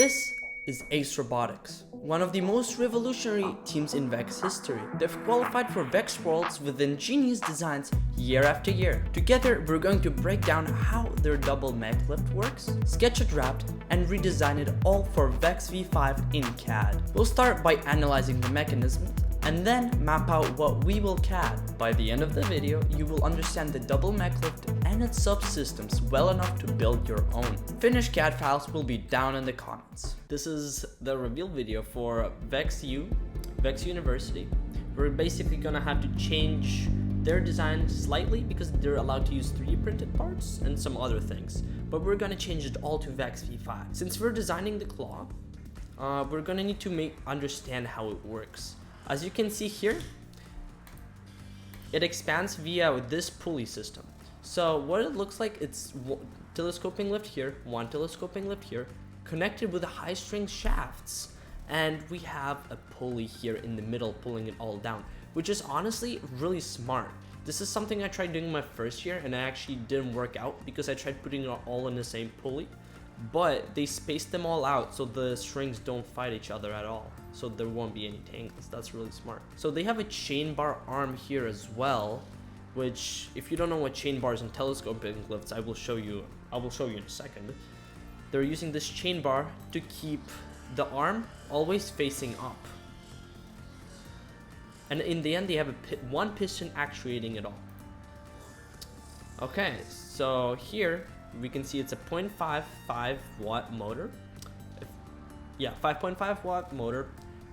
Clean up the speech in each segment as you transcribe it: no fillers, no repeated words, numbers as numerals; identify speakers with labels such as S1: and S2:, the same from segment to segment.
S1: This is Ace Robotics, one of the most revolutionary teams in VEX history. They've qualified for VEX Worlds with ingenious designs year after year. Together, we're going to break down how their double mech lift works, sketch it wrapped, and redesign it all for VEX V5 in CAD. We'll start by analyzing the mechanism, and then map out what we will CAD. By the end of the video, you will understand the double mech lift and its subsystems well enough to build your own. Finished CAD files will be down in the comments. This is the reveal video for VEX U, VEX University. We're basically gonna have to change their design slightly because they're allowed to use 3D printed parts and some other things. But we're gonna change it all to VEX V5. Since we're designing the claw, we're gonna need to understand how it works. As you can see here, it expands via this pulley system. So what it looks like, it's telescoping lift here, one telescoping lift here, connected with high string shafts. And we have a pulley here in the middle pulling it all down, which is honestly really smart. This is something I tried doing my first year and it actually didn't work out because I tried putting it all in the same pulley. But they spaced them all out so the strings don't fight each other at all. So there won't be any tangles. That's really smart. So they have a chain bar arm here as well, which if you don't know what chain bars and telescoping lifts, I will show you in a second. They're using this chain bar to keep the arm always facing up. And in the end, they have one piston actuating it all. Okay, so here we can see it's a 0.55 watt motor. 5.5 watt motor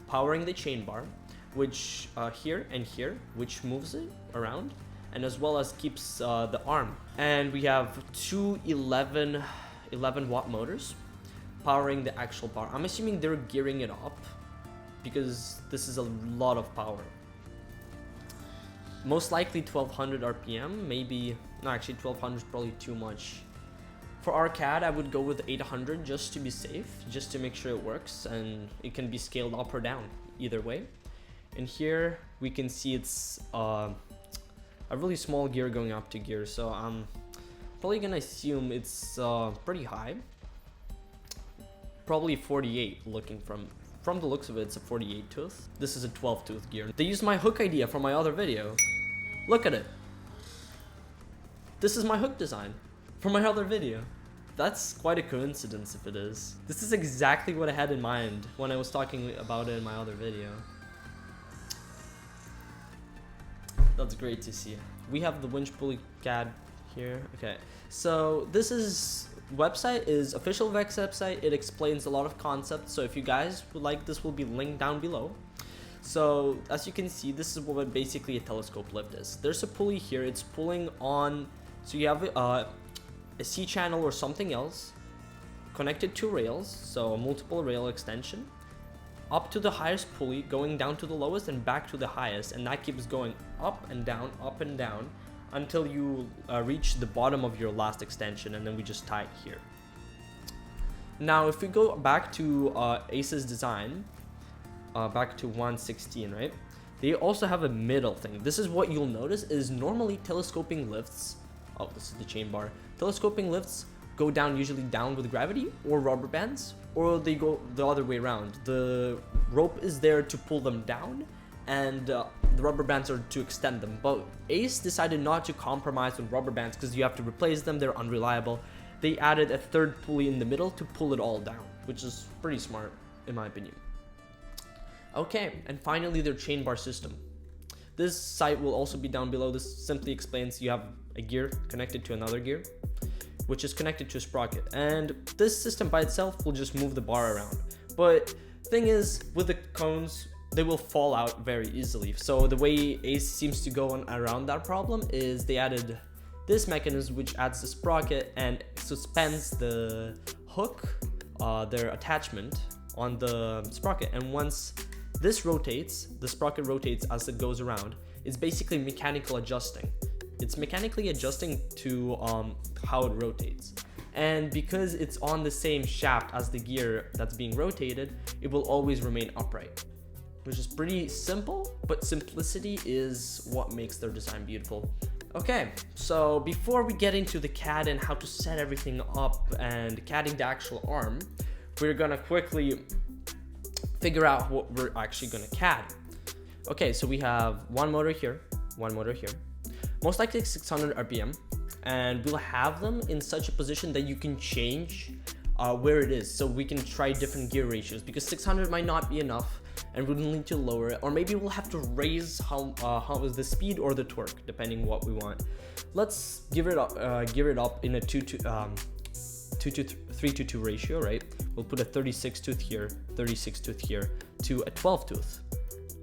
S1: powering the chain bar, which here and here, which moves it around, and as well as keeps the arm. And we have two 11 watt motors powering the actual bar. I'm assuming they're gearing it up because this is a lot of power. Most likely 1200 RPM, maybe, no, actually 1200 is probably too much. For our CAD, I would go with 800 just to be safe, just to make sure it works, and it can be scaled up or down either way. And here we can see it's a really small gear going up to gear, so I'm probably gonna assume it's pretty high. Probably 48, looking from the looks of it, it's a 48 tooth. This is a 12 tooth gear. They used my hook idea from my other video. Look at it. This is my hook design from my other video. That's quite a coincidence if it is. This is exactly what I had in mind when I was talking about it in my other video. That's great to see. We have the Winch pulley CAD here. Okay, so this website is official VEX website. It explains a lot of concepts. So if you guys would like, this will be linked down below. So as you can see, this is what basically a telescope lift is. There's a pulley here. It's pulling on. So you have a C channel or something else connected to rails, so a multiple rail extension, up to the highest pulley, going down to the lowest and back to the highest, and that keeps going up and down until you reach the bottom of your last extension, and then we just tie it here. Now if we go back to Ace's design, back to 116, right, they also have a middle thing. This is what you'll notice is normally telescoping lifts, oh, this is the chain bar. Telescoping lifts go down, usually down with gravity or rubber bands, or they go the other way around. The rope is there to pull them down, and the rubber bands are to extend them. But Ace decided not to compromise with rubber bands because you have to replace them, they're unreliable. They added a third pulley in the middle to pull it all down, which is pretty smart in my opinion. Okay, and finally their chain bar system. This site will also be down below. This simply explains you have a gear connected to another gear, which is connected to a sprocket. And this system by itself will just move the bar around. But thing is, with the cones, they will fall out very easily. So the way Ace seems to go around that problem is they added this mechanism which adds the sprocket and suspends the hook, their attachment, on the sprocket. And once this rotates, the sprocket rotates as it goes around. It's basically mechanical adjusting. It's mechanically adjusting to how it rotates. And because it's on the same shaft as the gear that's being rotated, it will always remain upright, which is pretty simple, but simplicity is what makes their design beautiful. Okay, so before we get into the CAD and how to set everything up and CADing the actual arm, we're gonna quickly figure out what we're actually gonna CAD. Okay, so we have one motor here, most likely 600 RPM, and we'll have them in such a position that you can change where it is, so we can try different gear ratios, because 600 might not be enough and we'll need to lower it, or maybe we'll have to raise how is the speed or the torque, depending what we want. Let's give it up in a 3 to 2 ratio, right? We'll put a 36 tooth here, 36 tooth here, to a 12 tooth.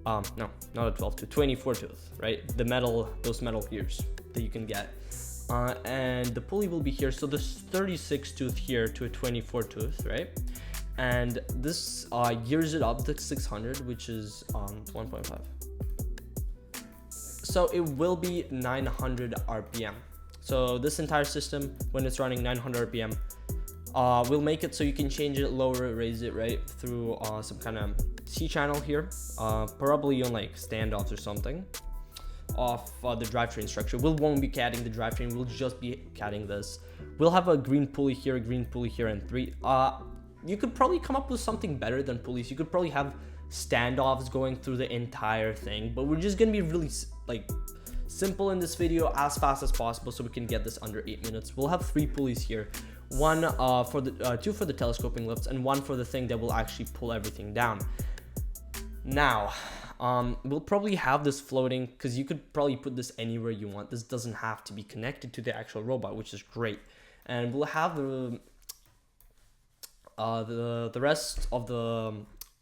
S1: No, not a 12 tooth, 24 tooth, right? Those metal gears that you can get. And the pulley will be here, so this 36 tooth here to a 24 tooth, right? And this gears it up to 600, which is 1.5. So it will be 900 RPM. So this entire system, when it's running 900 RPM, we'll make it so you can change it, lower it, raise it, right, through some kind of C channel here, probably on like standoffs or something of the drivetrain structure. We won't be CADing the drivetrain, we'll just be CADing this. We'll have a green pulley here, and 3. You could probably come up with something better than pulleys. You could probably have standoffs going through the entire thing, but we're just gonna be really like simple in this video, as fast as possible, so we can get this under 8 minutes. We'll have 3 pulleys here, one for the 2 for the telescoping lifts, and 1 for the thing that will actually pull everything down. Now we'll probably have this floating, because you could probably put this anywhere you want. This doesn't have to be connected to the actual robot, which is great. And we'll have the rest of the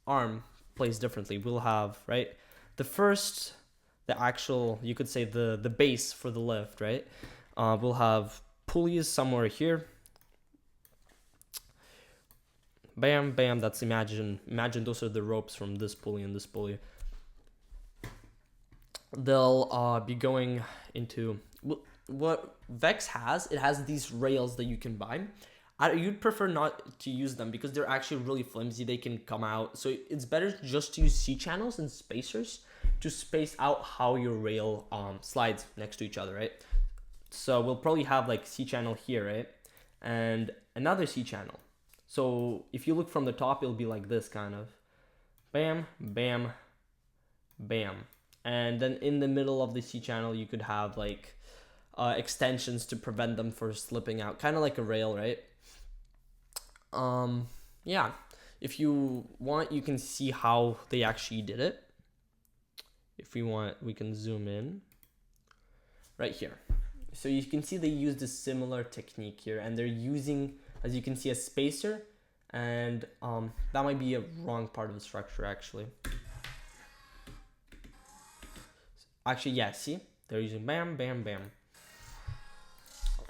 S1: arm placed differently. We'll have, right, the actual, you could say the base for the lift, right? We'll have pulleys somewhere here. Bam, bam, that's imagine those are the ropes from this pulley and this pulley. They'll be going into what VEX has. It has these rails that you can buy. You'd prefer not to use them because they're actually really flimsy. They can come out. So it's better just to use C channels and spacers to space out how your rail slides next to each other, right? So we'll probably have like C channel here, right? And another C channel. So if you look from the top, it'll be like this kind of. Bam, bam, bam. And then in the middle of the C channel, you could have like extensions to prevent them from slipping out. Kind of like a rail, right? Yeah. If you want, you can see how they actually did it. If we want, we can zoom in right here. So you can see they used a similar technique here, and they're using, as you can see, a spacer, and that might be a wrong part of the structure actually. Yeah, see, they're using bam, bam, bam,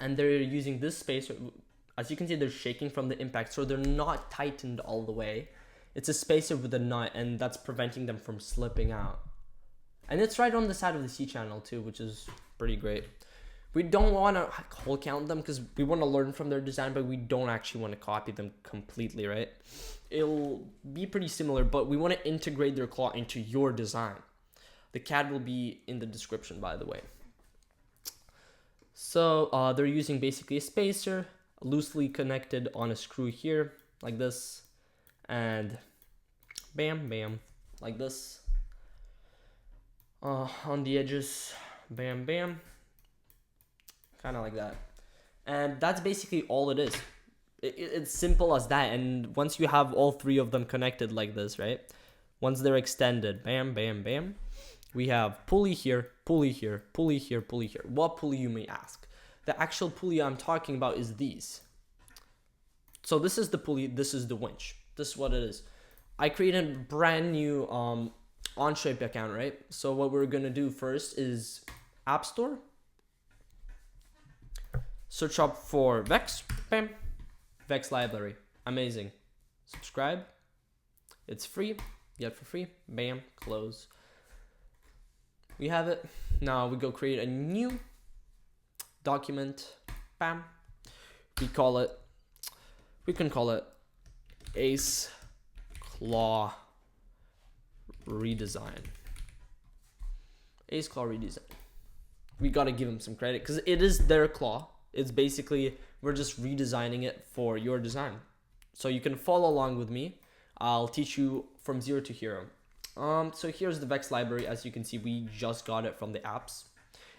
S1: and they're using this spacer. As you can see, they're shaking from the impact, so they're not tightened all the way. It's a spacer with a nut, and that's preventing them from slipping out. And it's right on the side of the C channel too, which is pretty great. We don't want to hole count them because we want to learn from their design, but we don't actually want to copy them completely, right? It'll be pretty similar, but we want to integrate their claw into your design. The CAD will be in the description, by the way. So they're using basically a spacer, loosely connected on a screw here, like this, and bam, bam, like this. On the edges, bam, bam, kind of like that. And that's basically all it is. It's simple as that. And once you have all 3 of them connected like this, right? Once they're extended, bam, bam, bam, we have pulley here, pulley here, pulley here, pulley here. What pulley, you may ask? The actual pulley I'm talking about is these. So this is the pulley, this is the winch. This is what it is. I created a brand new OnShape account, right? So what we're gonna do first is App Store, search up for VEX, bam, VEX library, amazing. Subscribe, it's free, get for free, bam, close. We have it. Now we go create a new document, bam. We can call it Ace Claw Redesign. Ace Claw Redesign. We gotta give them some credit because it is their claw. It's basically, we're just redesigning it for your design. So you can follow along with me. I'll teach you from zero to hero. So here's the VEX library. As you can see, we just got it from the apps.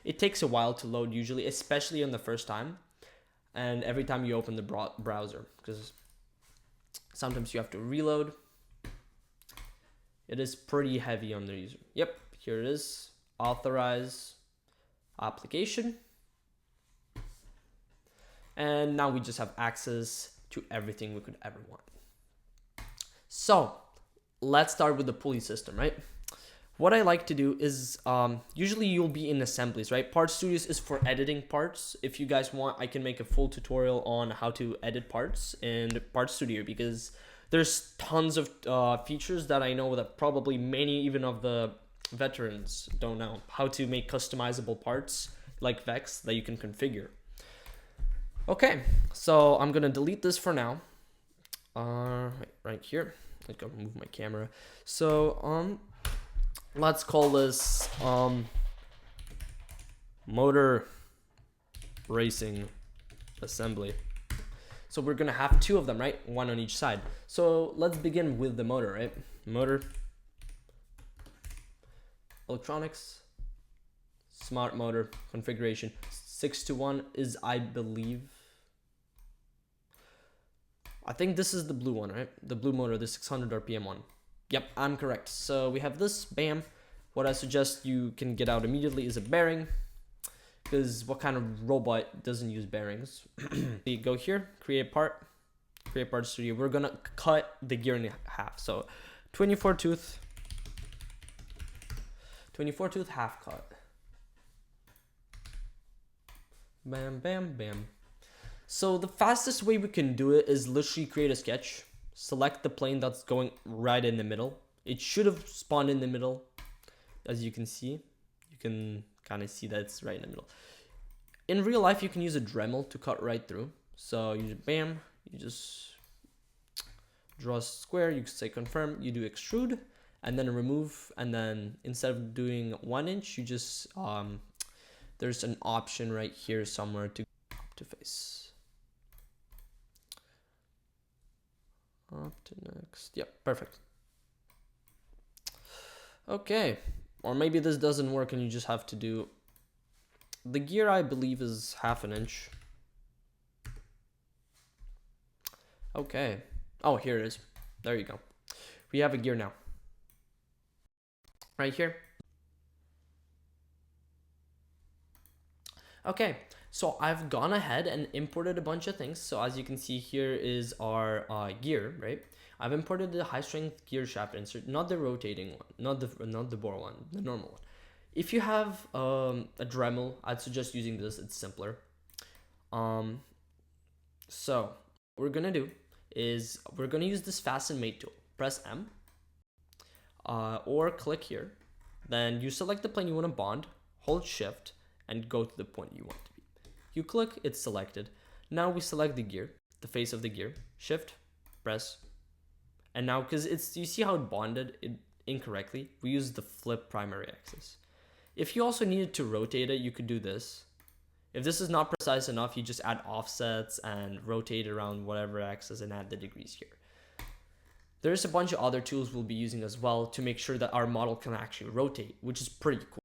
S1: It takes a while to load usually, especially on the first time. And every time you open the browser, because sometimes you have to reload. It is pretty heavy on the user. Yep, here it is. Authorize application. And now we just have access to everything we could ever want. So let's start with the pulley system, right? What I like to do is, usually you'll be in assemblies, right? Part Studios is for editing parts. If you guys want, I can make a full tutorial on how to edit parts in Part Studio, because there's tons of features that I know that probably many even of the veterans don't know. How to make customizable parts like VEX that you can configure. Okay, so I'm gonna delete this for now. Right here. Let's go move my camera. So let's call this motor racing assembly. So we're gonna have two of them, right? One on each side. So let's begin with the motor, right? Motor, electronics, smart motor configuration. 6-to-1 is, I believe, I think this is the blue one, right? The blue motor, the 600 RPM one. Yep, I'm correct. So we have this, bam. What I suggest you can get out immediately is a bearing, because what kind of robot doesn't use bearings? You go here, create part studio. We're gonna cut the gear in half. So 24 tooth half cut. Bam, bam, bam. So the fastest way we can do it is literally create a sketch, select the plane that's going right in the middle. It should have spawned in the middle. As you can see, you can kind of see that it's right in the middle. In real life, you can use a Dremel to cut right through. So you just, bam, you just draw a square, you say confirm, you do extrude, and then remove, and then instead of doing 1 inch, you just, there's an option right here somewhere to face. Up to next. Yep, perfect. Okay, or maybe this doesn't work and you just have to do the gear. I believe is 1/2 inch. Okay. Oh, here it is. There you go. We have a gear now. Right here. Okay, so I've gone ahead and imported a bunch of things. So as you can see, here is our gear, right? I've imported the high strength gear shaft insert, not the rotating one, not the bore one, the normal one. If you have a Dremel, I'd suggest using this. It's simpler. So what we're gonna do is we're gonna use this fasten mate tool. Press M, or click here. Then you select the plane you want to bond, hold Shift, and go to the point you want to be. You click, it's selected. Now we select the gear, the face of the gear, Shift, press, and now because you see how it bonded it incorrectly, we use the flip primary axis. If you also needed to rotate it, you could do this. If this is not precise enough, you just add offsets and rotate around whatever axis and add the degrees here. There's a bunch of other tools we'll be using as well to make sure that our model can actually rotate, which is pretty cool.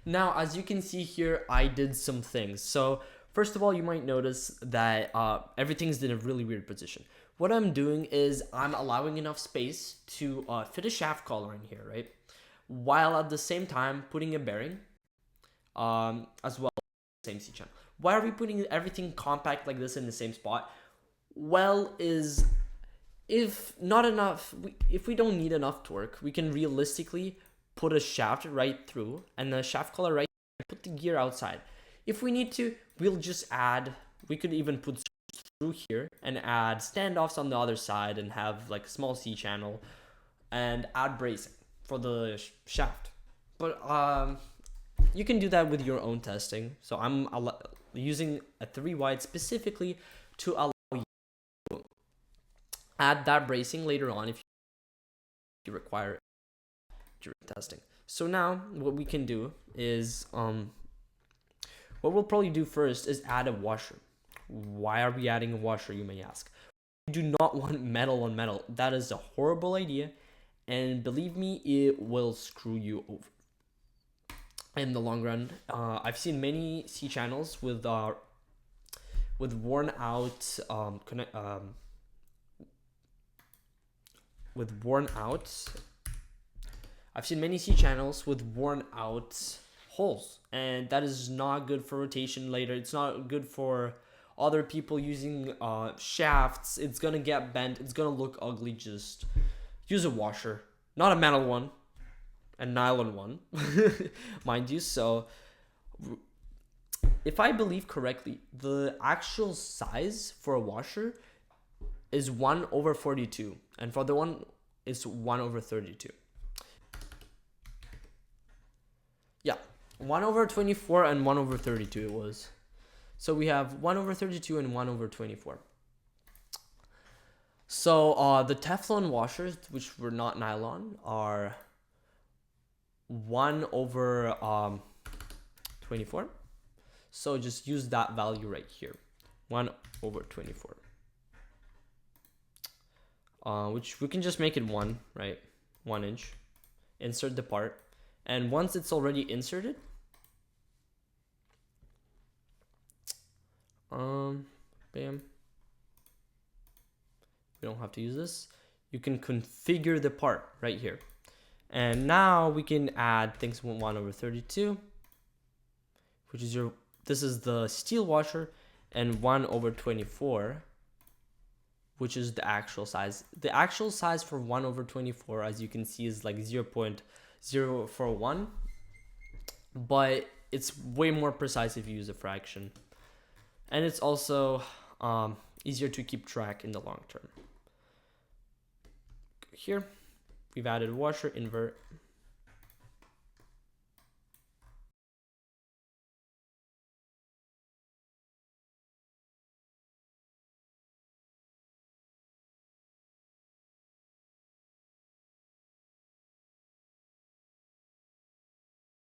S1: Now, as you can see here, I did some things. So first of all, you might notice that everything's in a really weird position. What I'm doing is I'm allowing enough space to fit a shaft collar in here, right? While at the same time putting a bearing as well, same C channel. Why are we putting everything compact like this in the same spot? Well, if we don't need enough torque, we can realistically put a shaft right through and the shaft collar right here, put the gear outside. If we need to, we'll just we could even put through here and add standoffs on the other side and have like a small C channel and add bracing for the shaft. But you can do that with your own testing. So I'm using a 3 wide specifically to allow add that bracing later on if you require it during testing. So now what we can do is what we'll probably do first is add a washer. Why are we adding a washer, you may ask? We do not want metal on metal. That is a horrible idea, and believe me, it will screw you over in the long run. I've seen many C channels with worn out I've seen many C channels with worn out holes, and that is not good for rotation later. It's not good for other people using shafts. It's gonna get bent. It's gonna look ugly. Just use a washer, not a metal one, a nylon one, mind you. So if I believe correctly, the actual size for a washer is 1/42, and for the one is 1/32. Yeah, 1/24 and 1/32 it was. So we have 1/32 and 1/24. So the Teflon washers, which were not nylon, are 1/24. So just use that value right here, 1/24. Which we can just make it 1, right? 1 inch. Insert the part. And once it's already inserted, bam. We don't have to use this. You can configure the part right here. And now we can add things 1/32, which is this is the steel washer, and 1/24, which is the actual size. The actual size for 1/24, as you can see, is like 0.041, but it's way more precise if you use a fraction. And it's also easier to keep track in the long term. Here, we've added a washer, invert.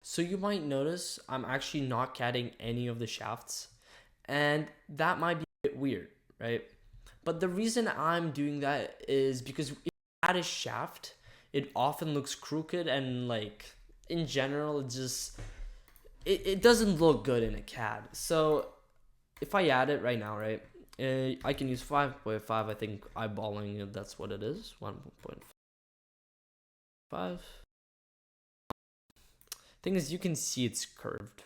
S1: So you might notice I'm actually not catting any of the shafts, and that might be a bit weird, right? But the reason I'm doing that is because if you add a shaft, it often looks crooked, and like in general, it doesn't look good in a CAD. So if I add it right now, right, I can use 5.5. I think eyeballing it, that's what it is, 1.5. Thing is, you can see it's curved.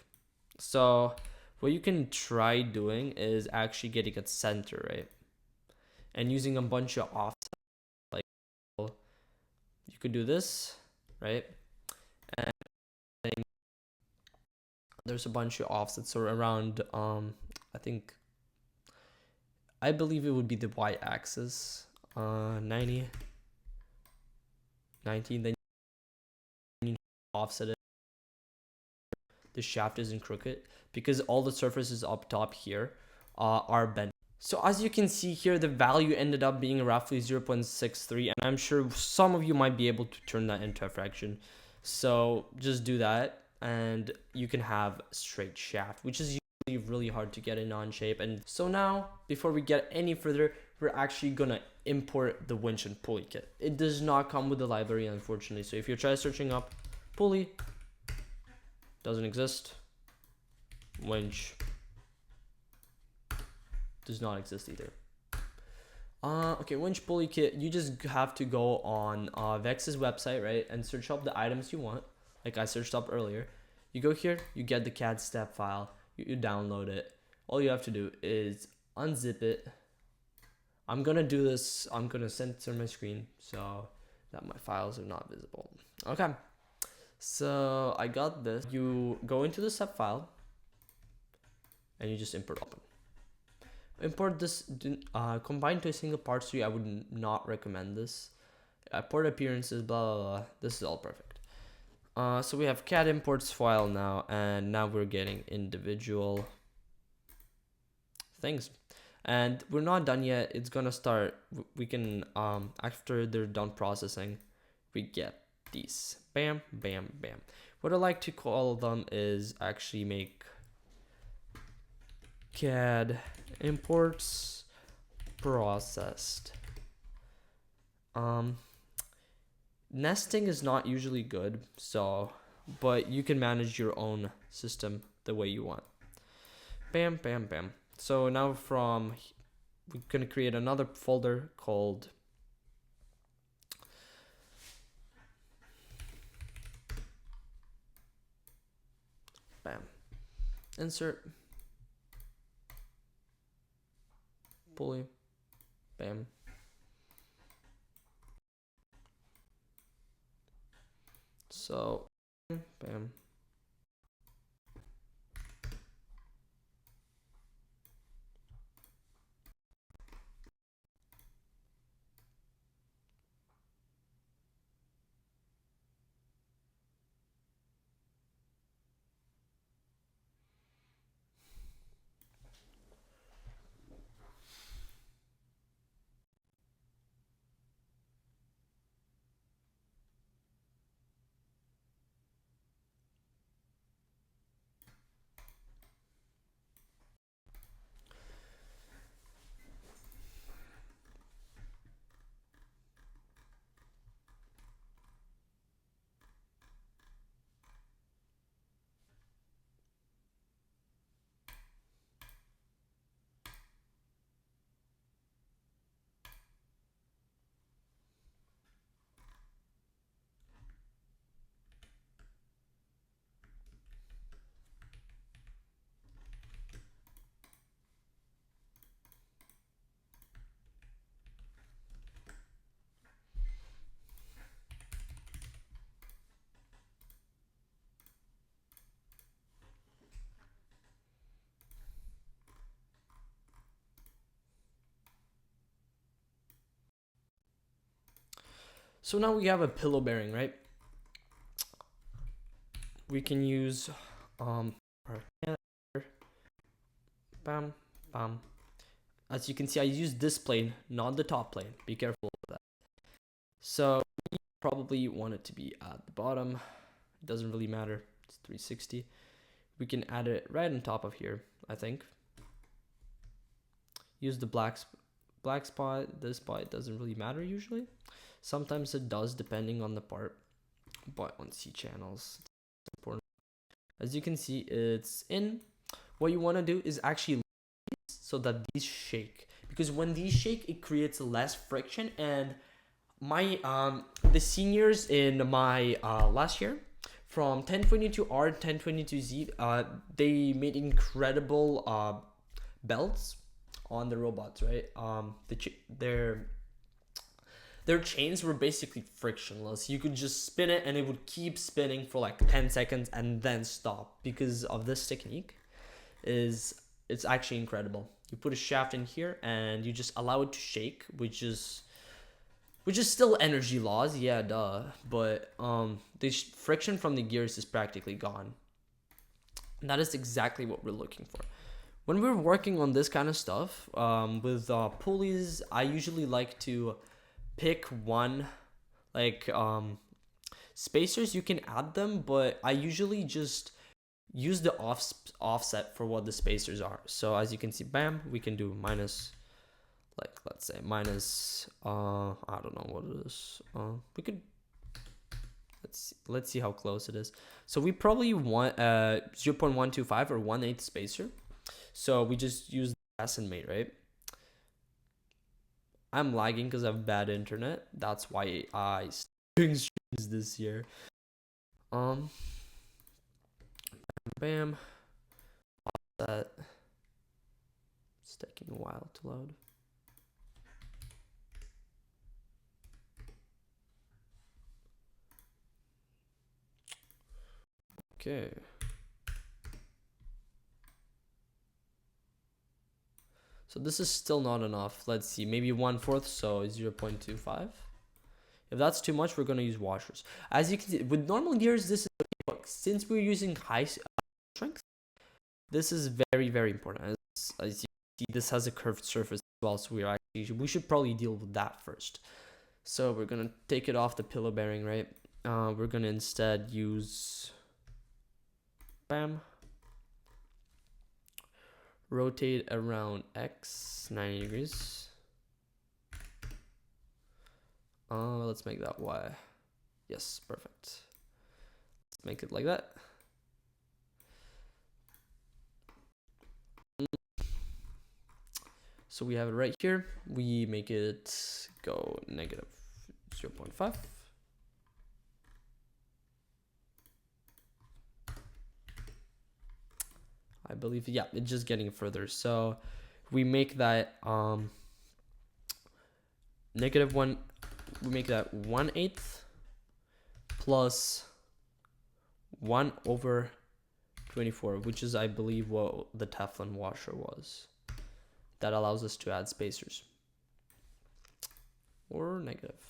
S1: So what you can try doing is actually getting it center, right? And using a bunch of offsets. Like, you could do this, right? And there's a bunch of offsets, so around I believe it would be the y-axis, 90, 19, then you offset it. The shaft isn't crooked because all the surfaces up top here are bent. So as you can see here, the value ended up being roughly 0.63, and I'm sure some of you might be able to turn that into a fraction. So just do that, and you can have a straight shaft, which is usually really hard to get in OnShape. And so now, before we get any further, we're actually gonna import the winch and pulley kit. It does not come with the library, unfortunately. So if you try searching up pulley, doesn't exist. Winch does not exist either. Okay, winch pulley kit, you just have to go on VEX's website, right, and search up the items you want, like I searched up earlier. You go here, you get the CAD step file, you download it. All you have to do is unzip it. I'm gonna do this, I'm gonna center my screen so that my files are not visible. Okay. So I got this. You go into the sub file and you just import open. Import this combined to a single part tree. I would not recommend this. Port appearances, blah blah blah. This is all perfect. So we have CAD imports file now, and now we're getting individual things. And we're not done yet. It's gonna start. We can after they're done processing, we get these. Bam, bam, bam. What I like to call them is actually make CAD imports processed. Nesting is not usually good, so but you can manage your own system the way you want. Bam, bam, bam. So now we're gonna create another folder called bam, insert, pulley, bam. So bam. So now we have a pillow bearing, right? We can use our bam, bam. As you can see, I use this plane, not the top plane. Be careful of that. So we probably want it to be at the bottom. It doesn't really matter. It's 360. We can add it right on top of here, I think. Use the black spot. This spot doesn't really matter usually. Sometimes it does depending on the part, but on C channels, it's important. As you can see, it's in. What you want to do is actually so that these shake, because when these shake, it creates less friction. And my the seniors in my last year from 1022R 1022Z, they made incredible belts on the robots, right? Their chains were basically frictionless. You could just spin it and it would keep spinning for like 10 seconds and then stop. Because of this technique, it's actually incredible. You put a shaft in here and you just allow it to shake, which is still energy loss, yeah, duh. But the friction from the gears is practically gone. And that is exactly what we're looking for. When we're working on this kind of stuff with pulleys, I usually like to pick one, like spacers. You can add them, but I usually just use the offset for what the spacers are. So as you can see, bam, we can do minus, like let's say minus I don't know what it is. We could let's see how close it is. So we probably want 0.125 or 1/8 spacer. So we just use the estimate, right? I'm lagging because I have bad internet. That's why I started doing streams this year. Bam. That. It's taking a while to load. Okay. So this is still not enough. Let's see, maybe 1/4, so 0.25. If that's too much, we're gonna use washers. As you can see, with normal gears, this is okay, but since we're using high strength, this is very, very important. As you see this has a curved surface as well, so we should probably deal with that first. So we're gonna take it off the pillow bearing, right? We're gonna instead use, bam, rotate around X 90 degrees. Let's make that Y. Yes, perfect. Let's make it like that. So we have it right here. We make it go negative 0.5. I believe, yeah, it's just getting further. So we make that negative 1, we make that 1/8 plus 1/24, which is, I believe, what the Teflon washer was. That allows us to add spacers. Or negative.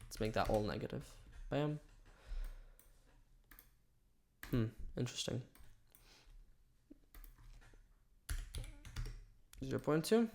S1: Let's make that all negative. Bam. Interesting. 0.2.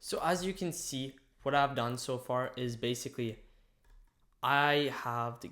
S1: So as you can see, what I've done so far is basically I have the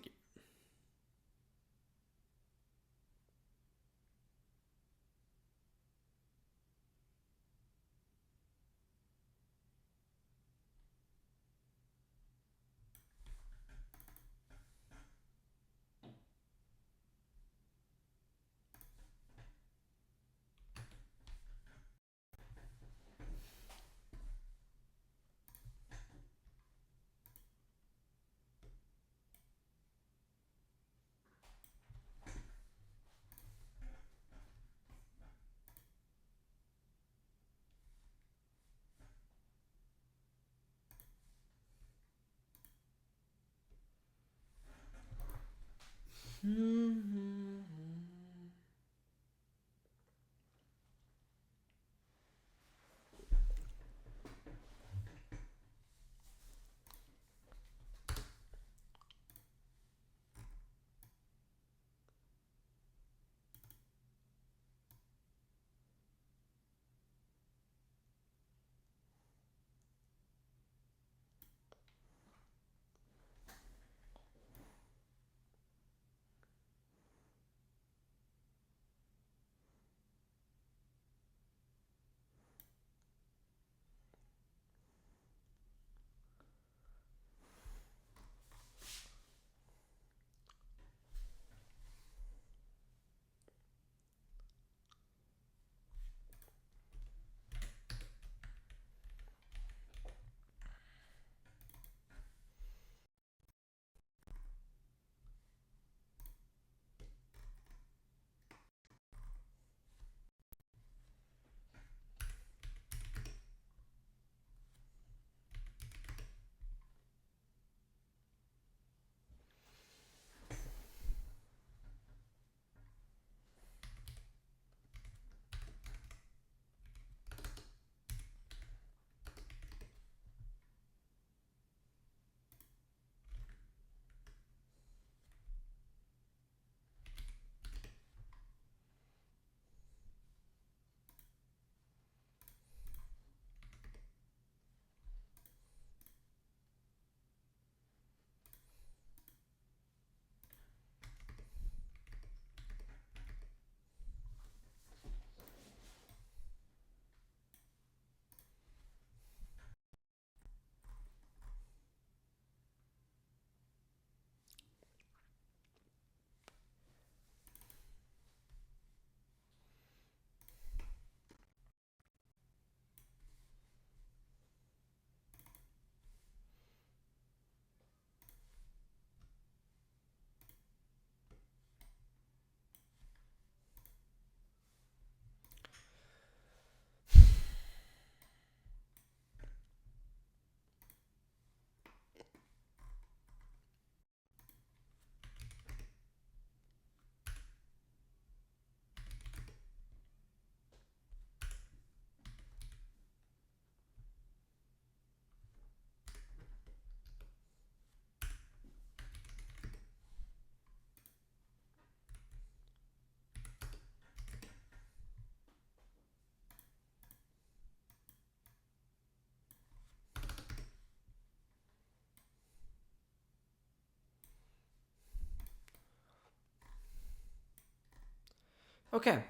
S1: Okay,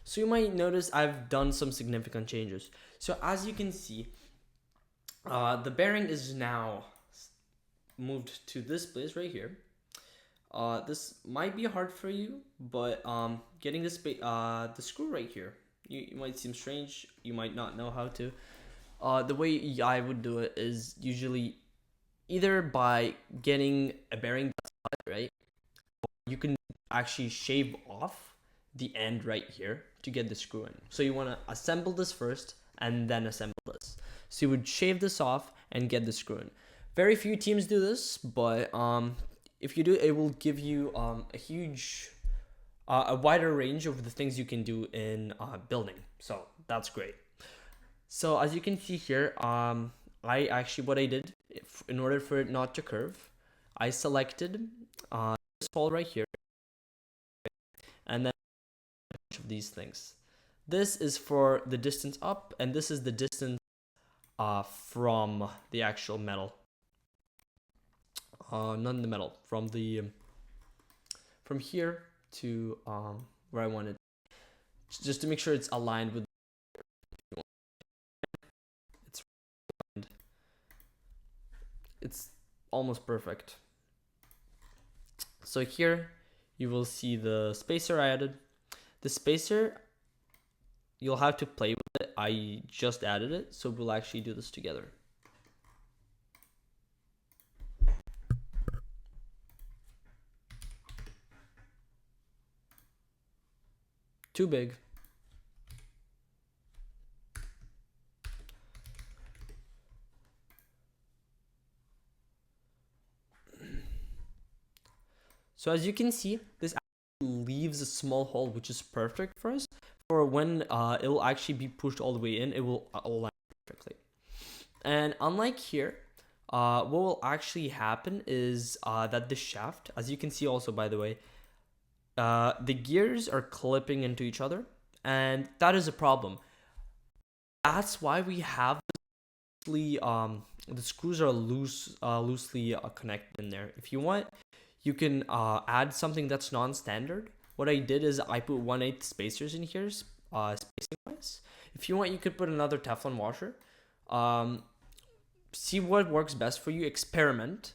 S1: so you might notice I've done some significant changes. So as you can see, the bearing is now moved to this place right here. This might be hard for you, but getting this the screw right here, you might seem strange. You might not know how to. The way I would do it is usually either by getting a bearing that's hot, right? You can actually shave off the end right here to get the screw in. So you want to assemble this first and then assemble this. So you would shave this off and get the screw in. Very few teams do this, but if you do, it will give you a wider range of the things you can do in building. So that's great. So as you can see here, what I did, in order for it not to curve, I selected this hole right here, and then a bunch of these things. This is for the distance up, and this is the distance from the actual metal. Not the metal, from here to where I wanted, just to make sure it's aligned with. It's almost perfect. So here you will see the spacer I added. The spacer, you'll have to play with it. I just added it, so we'll actually do this together. Too big. So as you can see, this actually leaves a small hole, which is perfect for us. For when it will actually be pushed all the way in, it will align perfectly. And unlike here, what will actually happen is that the shaft, as you can see also, by the way, the gears are clipping into each other, and that is a problem. That's why we have the screws are loosely connected in there. If you want, you can add something that's non-standard. What I did is I put 1/8 spacers in here, spacing wise. If you want, you could put another Teflon washer. See what works best for you. Experiment,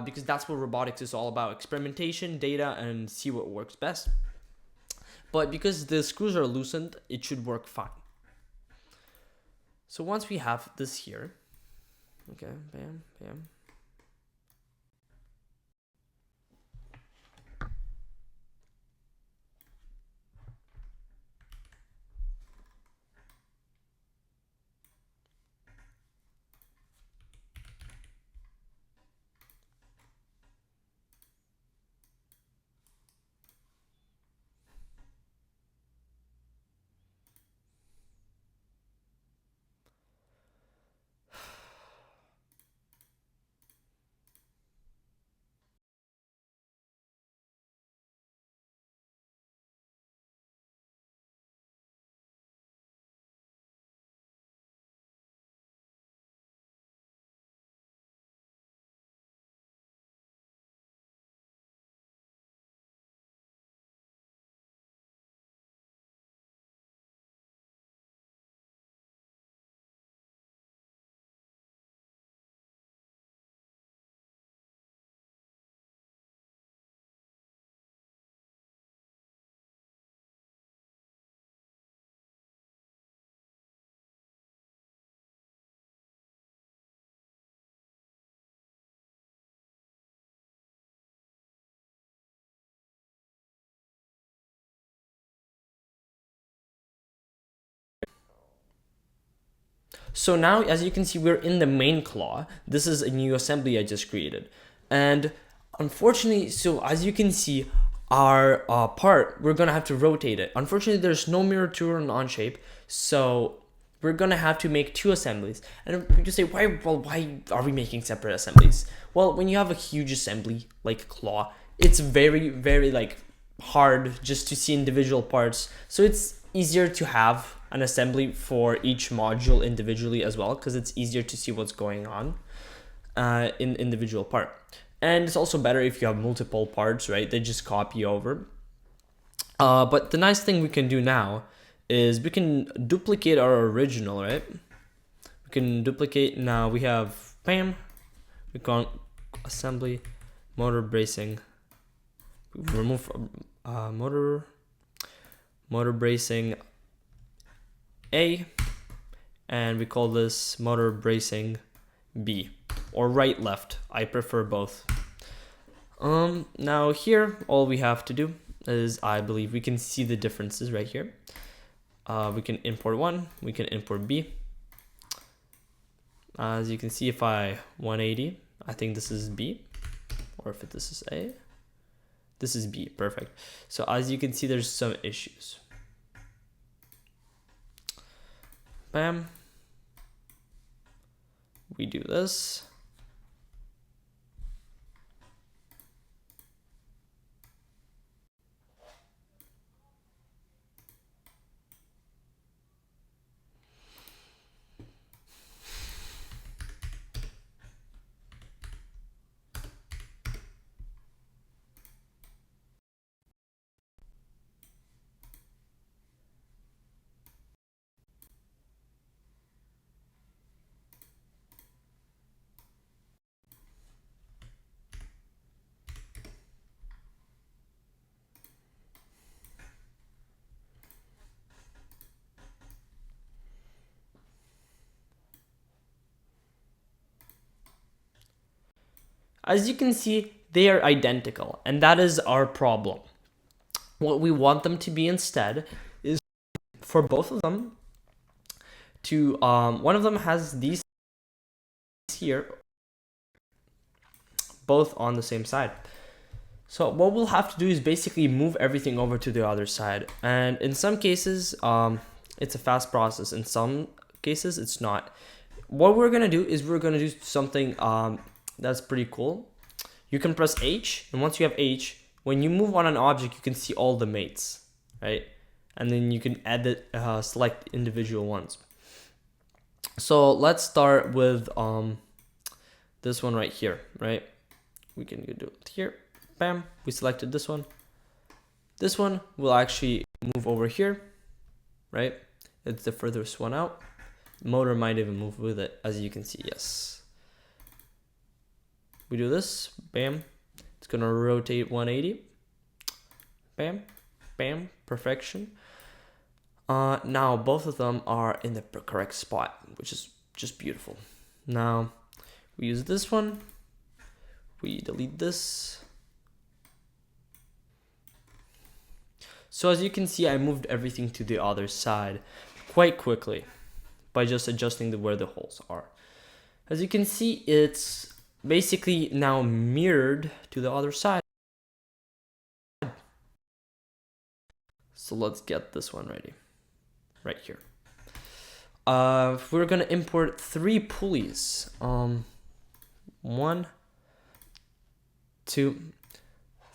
S1: because that's what robotics is all about: experimentation, data, and see what works best. But because the screws are loosened, it should work fine. So once we have this here, okay, bam, bam. So now, as you can see, we're in the main claw. This is a new assembly I just created. And unfortunately, so as you can see, our part, we're gonna have to rotate it. Unfortunately, there's no mirror tool on OnShape, so we're gonna have to make two assemblies. And you say, why are we making separate assemblies? Well, when you have a huge assembly like claw, it's very, very like hard just to see individual parts. So it's easier to have an assembly for each module individually as well, because it's easier to see what's going on in individual part. And it's also better if you have multiple parts, right? They just copy over. But the nice thing we can do now is we can duplicate our original, right? We can duplicate. Now we have bam, we can assembly, motor bracing, remove motor bracing A, and we call this motor bracing B, or right left. I prefer both. Now here all we have to do is, I believe we can see the differences right here. We can import one, we can import B. As you can see, if I 180, I think this is B, or if this is A, this is B, perfect. So as you can see, there's some issues. Bam. We do this. As you can see, they are identical, and that is our problem. What we want them to be instead is for both of them to, one of them has these here, both on the same side. So what we'll have to do is basically move everything over to the other side. And in some cases, it's a fast process. In some cases, it's not. What we're gonna do is we're gonna do something that's pretty cool. You can press H, and once you have H, when you move on an object, you can see all the mates, right? And then you can edit, select individual ones. So let's start with this one right here, right? We can do it here. Bam, we selected this one. This one will actually move over here, right? It's the furthest one out. Motor might even move with it, as you can see, yes. We do this, bam. It's gonna rotate 180. Bam, bam, perfection. Now both of them are in the correct spot, which is just beautiful. Now we use this one. We delete this. So as you can see, I moved everything to the other side quite quickly by just adjusting where the holes are. As you can see, it's basically now mirrored to the other side. So let's get this one ready, right here. We're gonna import 3 pulleys. 1, 2,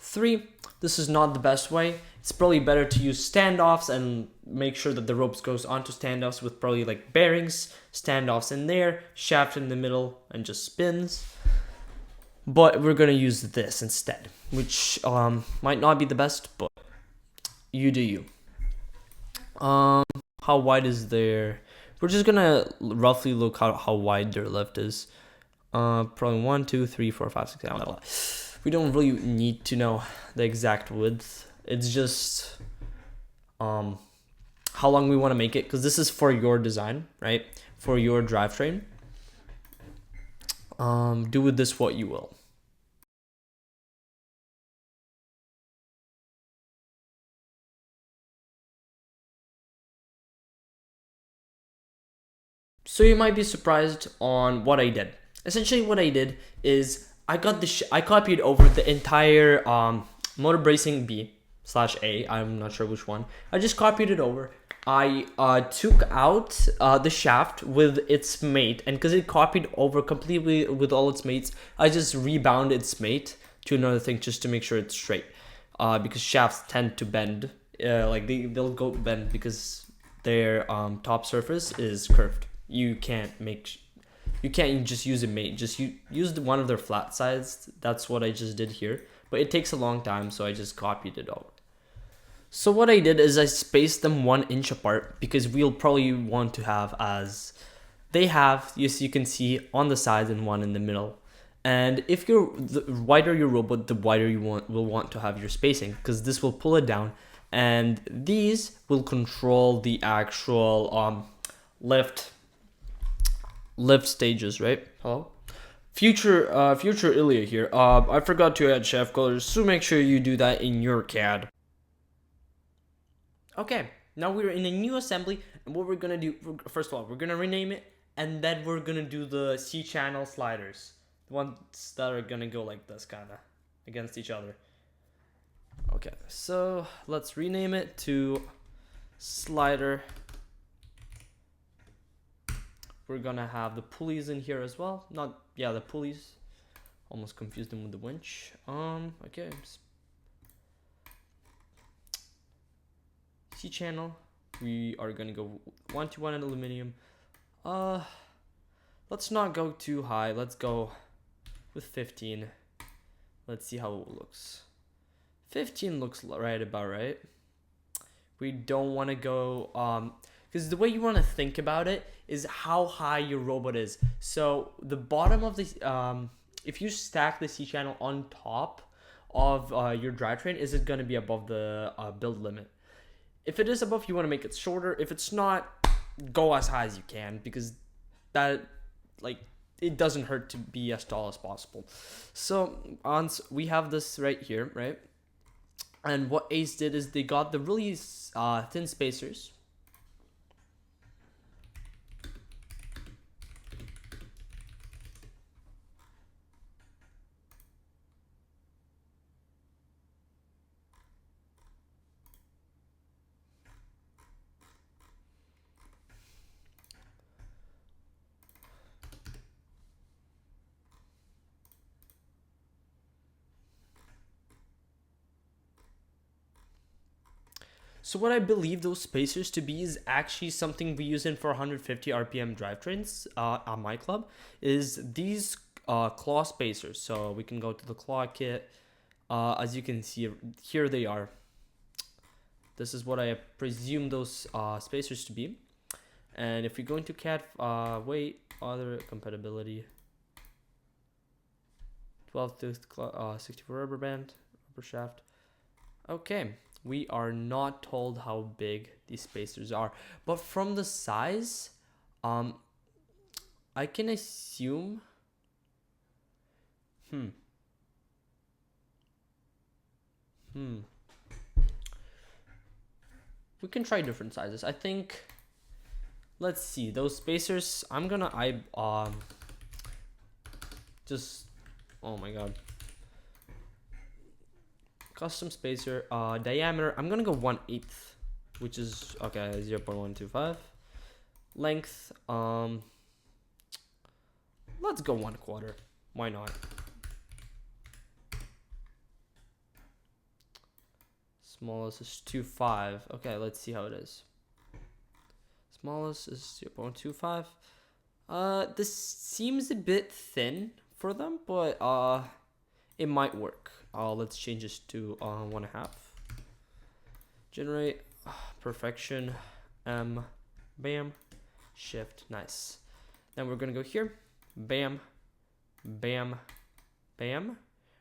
S1: 3. This is not the best way. It's probably better to use standoffs and make sure that the ropes goes onto standoffs with probably like bearings, standoffs in there, shaft in the middle, and just spins. But we're gonna use this instead, which might not be the best, but you do you. How wide is their? We're just gonna roughly look how wide their lift is. Probably 1, 2, 3, 4, 5, 6, 7. We don't really need to know the exact width. It's just how long we want to make it, because this is for your design, right? For your drivetrain. Do with this what you will. So you might be surprised on what I did. Essentially what I did is I copied over the entire motor bracing B/A, I'm not sure which one. I just copied it over. I took out the shaft with its mate, and because it copied over completely with all its mates, I just rebound its mate to another thing just to make sure it's straight. Because shafts tend to bend, like they'll go bend because their top surface is curved. You can't just use a mate. Just use one of their flat sides. That's what I just did here. But it takes a long time, so I just copied it over. So what I did is I spaced them 1 inch apart because we'll probably want to have as they have, yes, you can see on the sides and one in the middle. And if the wider your robot, the wider you will want to have your spacing, because this will pull it down, and these will control the actual lift stages, right? Hello. Future Ilya here. I forgot to add chef colors, so make sure you do that in your CAD. Okay, now we're in a new assembly, and what we're gonna do, first of all, we're gonna rename it, and then we're gonna do the C channel sliders, the ones that are gonna go like this, kinda, against each other. Okay, so let's rename it to slider. We're gonna have the pulleys in here as well. The pulleys. Almost confused them with the winch. Okay. C channel. We are gonna go 1-to-1 in aluminum. Let's not go too high. Let's go with 15. Let's see how it looks. 15 looks about right. We don't want to go because the way you want to think about it is how high your robot is. So the bottom of the if you stack the C channel on top of your drivetrain, is it going to be above the build limit? If it is above, you want to make it shorter. If it's not, go as high as you can, because that, like, it doesn't hurt to be as tall as possible. So we have this right here, right? And what Ace did is they got the really thin spacers. So what I believe those spacers to be is actually something we use in 450 RPM drivetrains on my club, is these claw spacers. So we can go to the claw kit. As you can see, here they are. This is what I presume those spacers to be. And if we go into CAD, other compatibility, 12 to 64 rubber band, rubber shaft. Okay. We are not told how big these spacers are, but from the size, I can assume. We can try different sizes. I think. Let's see those spacers. I'm gonna just. Oh my god. Custom spacer, diameter, I'm gonna go 1/8, which is, okay, 0.125. Length, let's go 1/4. Why not? Smallest is 2.5. Okay, let's see how it is. Smallest is 0.25. This seems a bit thin for them, but it might work. Let's change this to 1.5. Generate, perfection, bam, shift, nice. Then we're gonna go here, bam, bam, bam,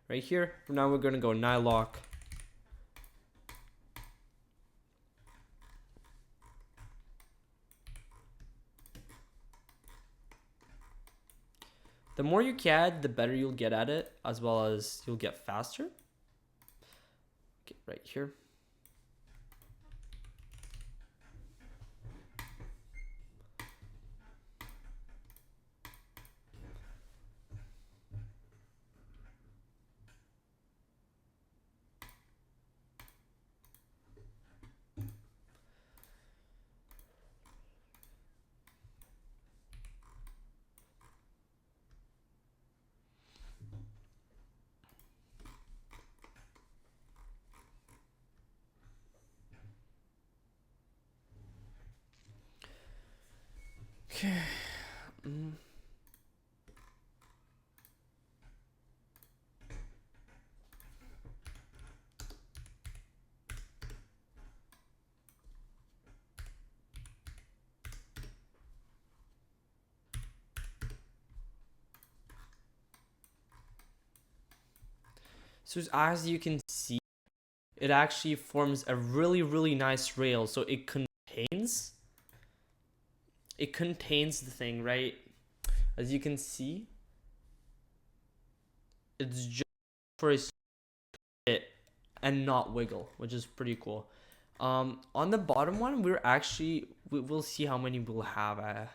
S1: right here. Now we're gonna go nylock. The more you CAD, the better you'll get at it, as well as you'll get faster. Okay, right here. Okay. So as you can see, it actually forms a really nice rail. So it contains the thing, right? As you can see, it's just for a fit and not wiggle, which is pretty cool. On the bottom one, we'll see how many we'll have.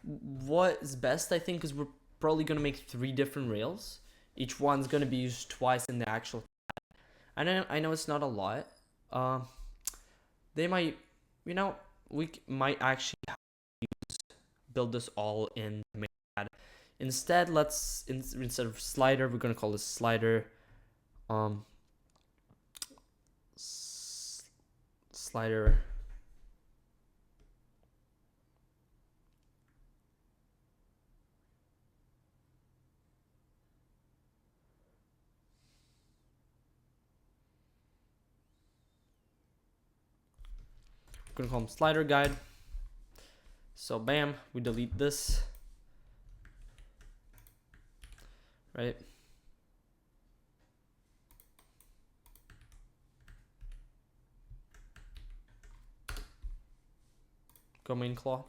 S1: What is best, I think, is we're probably gonna make 3 different rails. Each one's gonna be used twice in the actual. I know it's not a lot. They might, we might actually build this all in MAD. Instead, instead of slider, we're gonna call this slider. Slider. We're gonna call them slider guide. So bam, we delete this. Right? Go main claw.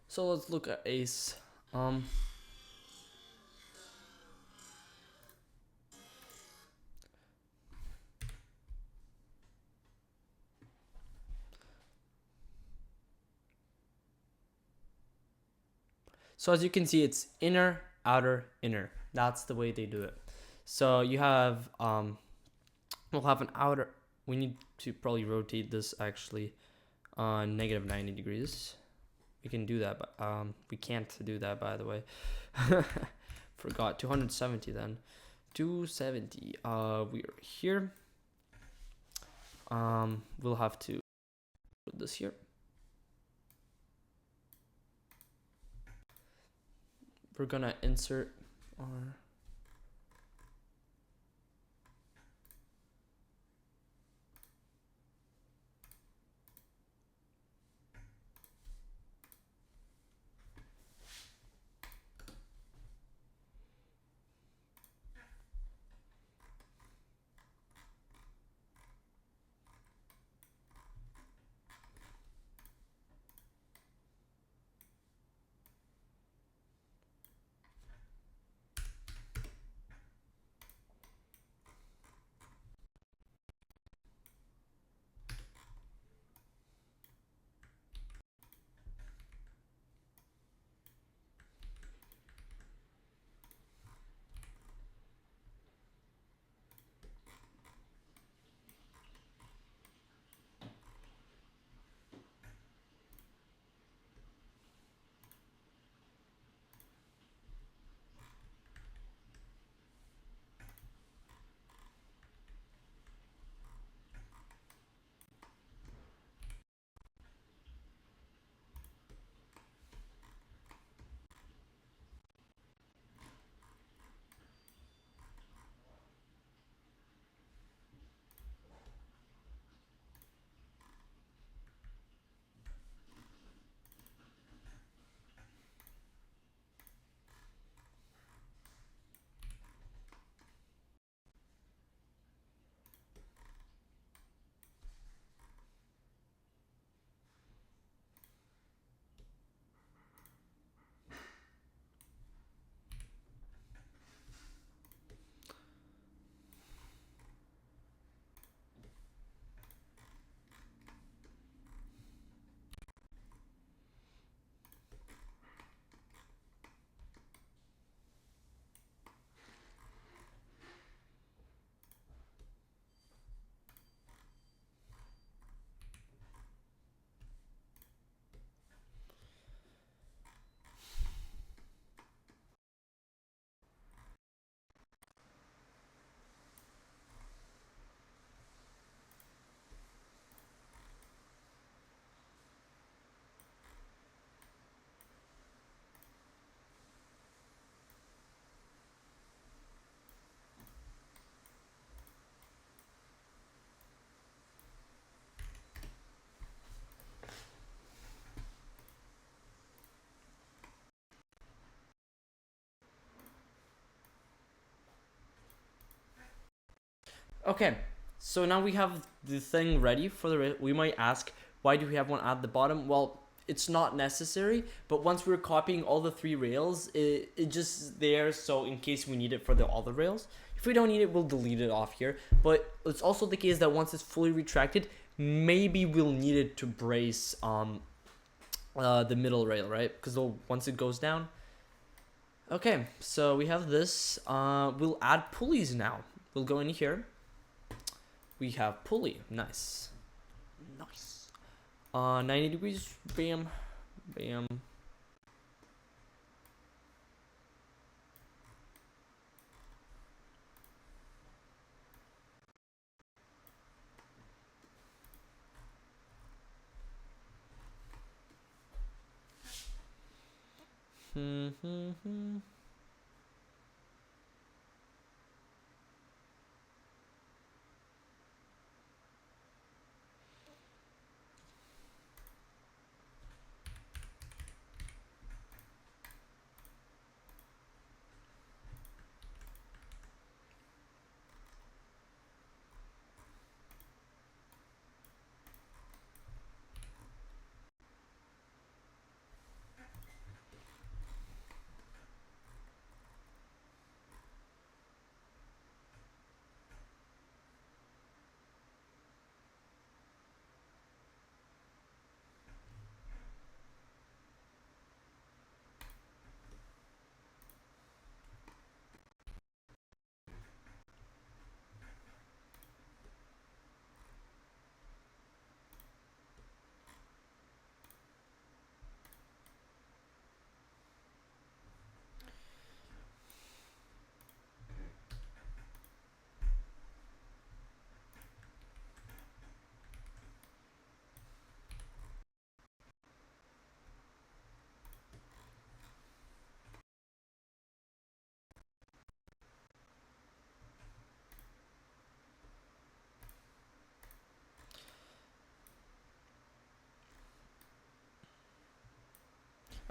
S1: So let's look at Ace. So as you can see, it's inner, outer, inner. That's the way they do it. So you have, we'll have an outer. We need to probably rotate this actually on -90 degrees. We can do that, but we can't do that, by the way. Forgot. 270 then. 270. We are here. We'll have to put this here. We're gonna insert our Okay, so now we have the thing ready for the rail. We might ask, why do we have one at the bottom? Well, it's not necessary, but once we're copying all the 3 rails, it just there, so in case we need it for the other rails. If we don't need it, we'll delete it off here. But it's also the case that once it's fully retracted, maybe we'll need it to brace the middle rail, right? Because once it goes down. Okay, so we have this. We'll add pulleys now. We'll go in here. We have pulley. Nice. 90 degrees. Bam. Bam.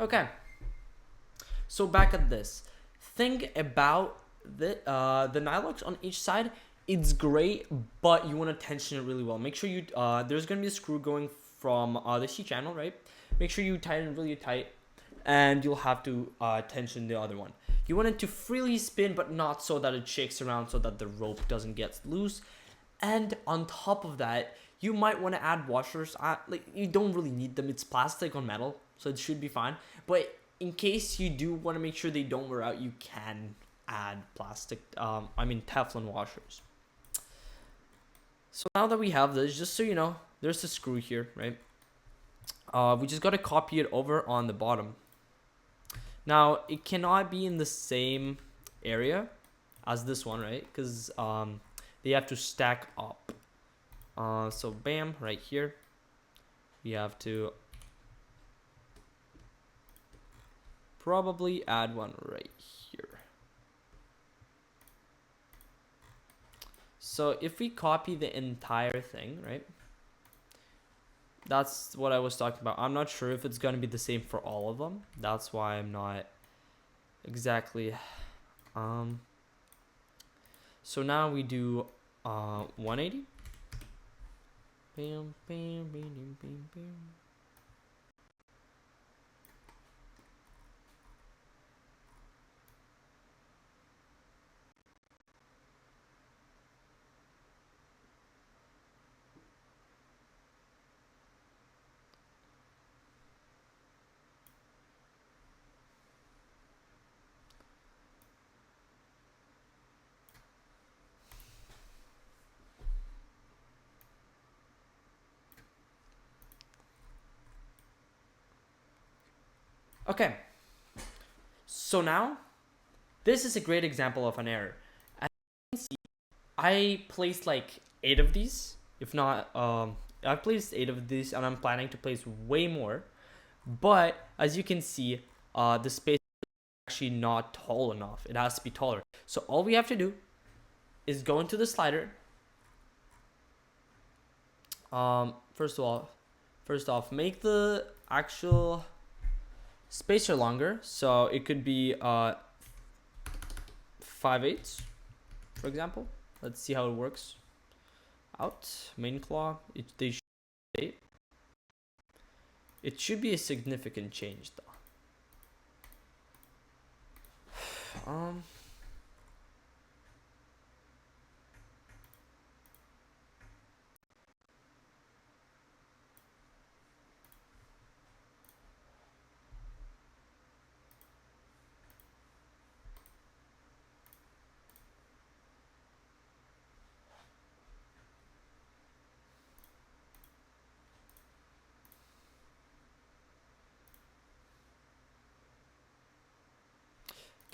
S1: Okay. So back at this. Think about the nylux on each side. It's great, but you want to tension it really well. Make sure you there's gonna be a screw going from the C channel, right? Make sure you tighten it really tight, and you'll have to tension the other one. You want it to freely spin, but not so that it shakes around, so that the rope doesn't get loose. And on top of that, you might want to add washers. Like, you don't really need them. It's plastic on metal, so it should be fine. But in case you do want to make sure they don't wear out, you can add Teflon washers. So now that we have this, just so you know, there's a screw here, right? We just got to copy it over on the bottom. Now, it cannot be in the same area as this one, right? Because they have to stack up. So bam, right here. We have to probably add one right here. So if we copy the entire thing, right? That's what I was talking about. I'm not sure if it's going to be the same for all of them. That's why I'm not exactly. So now we do 180. Bam, bam, bam, bam, bam, bam. Okay, so now this is a great example of an error. As you can see, I placed like 8 of these. If not, I placed 8 of these, and I'm planning to place way more. But as you can see, the space is actually not tall enough. It has to be taller. So all we have to do is go into the slider. First off, make the actual spacer longer, so it could be 5/8, for example. Let's see how it works. out, main claw, it should be a significant change though.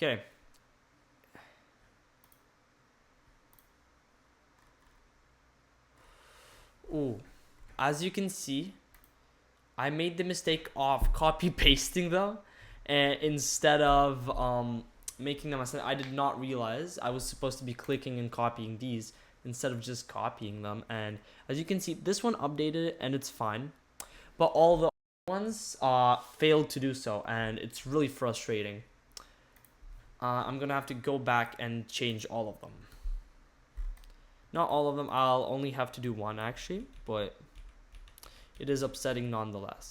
S1: Okay. Ooh, as you can see, I made the mistake of copy pasting them, and instead of making them. I did not realize I was supposed to be clicking and copying these instead of just copying them. And as you can see, this one updated it and it's fine, but all the ones failed to do so, and it's really frustrating. I'm gonna have to go back and change all of them. Not all of them, I'll only have to do one actually, but it is upsetting nonetheless.